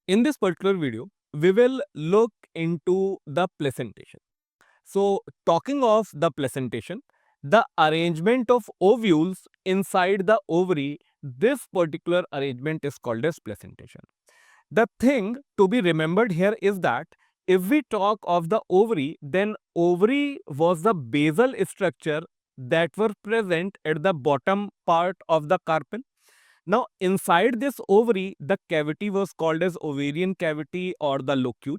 In this particular video, we will look into the placentation. So, talking of the placentation, the arrangement of ovules inside the ovary, this particular arrangement is called as placentation. The thing to be remembered here is that if we talk of the ovary, then ovary was the basal structure that were present at the bottom part of the carpel. Now, inside this ovary, the cavity was called as ovarian cavity or the locule.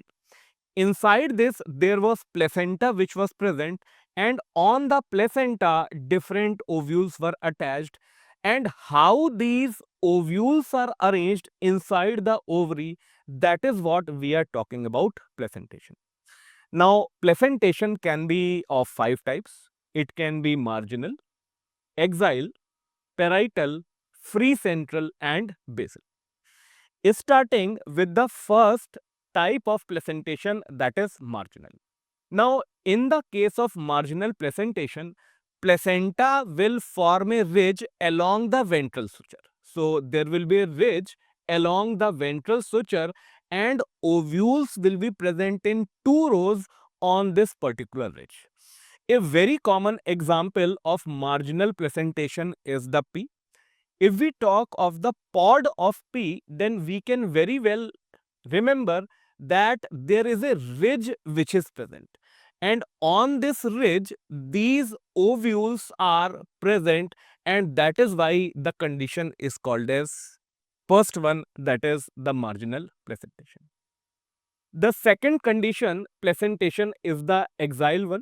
Inside this, there was placenta which was present, and on the placenta, different ovules were attached. And how these ovules are arranged inside the ovary, that is what we are talking about placentation. Now, placentation can be of 5 types. It can be marginal, axial, parietal, free central, and basal. Starting with the first type of placentation, that is marginal. Now, in the case of marginal placentation, placenta will form a ridge along the ventral suture. So, there will be a ridge along the ventral suture and ovules will be present in 2 rows on this particular ridge. A very common example of marginal placentation is the pea. If we talk of the pod of pea, then we can very well remember that there is a ridge which is present. And on this ridge, these ovules are present, and that is why the condition is called as first one, that is the marginal placentation. The second condition, placentation, is the axial one.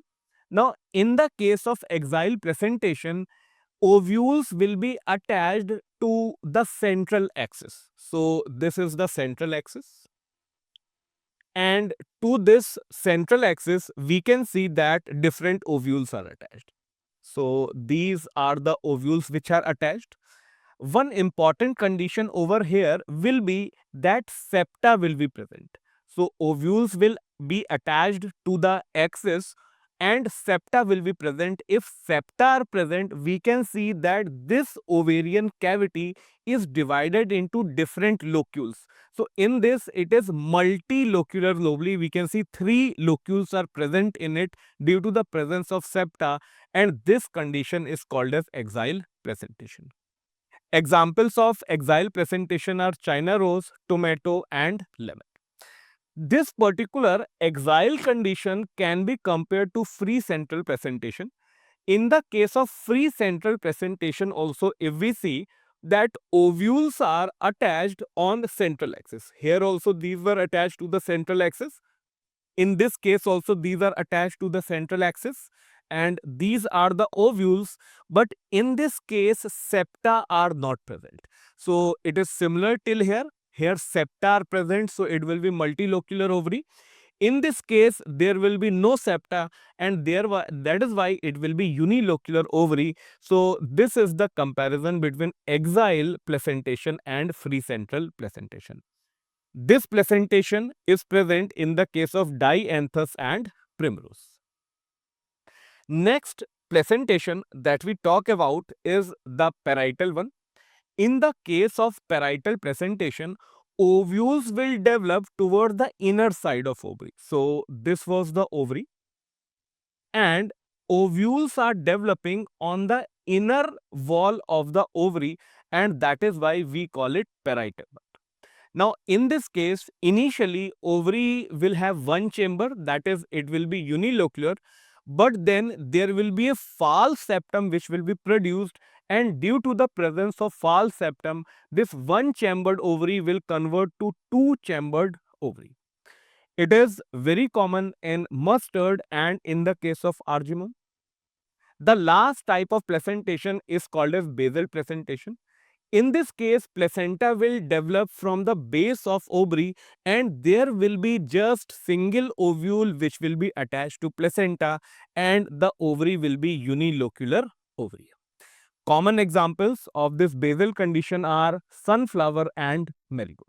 Now, in the case of axial placentation, ovules will be attached to the central axis. So, this is the central axis. And to this central axis, we can see that different ovules are attached. So, these are the ovules which are attached. One important condition over here will be that septa will be present. So, ovules will be attached to the axis and septa will be present. If septa are present, we can see that this ovarian cavity is divided into different locules. So, in this, it is multilocular lobule. We can see 3 locules are present in it due to the presence of septa, and this condition is called as axial placentation. Examples of axial placentation are China rose, tomato, and lemon. This particular axial condition can be compared to free central placentation. In the case of free central placentation also, if we see that ovules are attached on the central axis. Here also these were attached to the central axis. In this case also these are attached to the central axis and these are the ovules, but in this case septa are not present. So it is similar till here. Here septa are present, so it will be multilocular ovary. In this case, there will be no septa and that is why it will be unilocular ovary. So, this is the comparison between axial placentation and free central placentation. This placentation is present in the case of dianthus and primrose. Next placentation that we talk about is the parietal one. In the case of parietal placentation, ovules will develop toward the inner side of ovary. So, this was the ovary and ovules are developing on the inner wall of the ovary and that is why we call it parietal. Now, in this case, initially ovary will have one chamber, that is it will be unilocular, but then there will be a false septum which will be produced, and due to the presence of false septum, this one chambered ovary will convert to two chambered ovary. It is very common in mustard and in the case of argemum. The last type of placentation is called as basal placentation. In this case, placenta will develop from the base of ovary and there will be just single ovule which will be attached to placenta and the ovary will be unilocular ovary. Common examples of this basal condition are sunflower and marigold.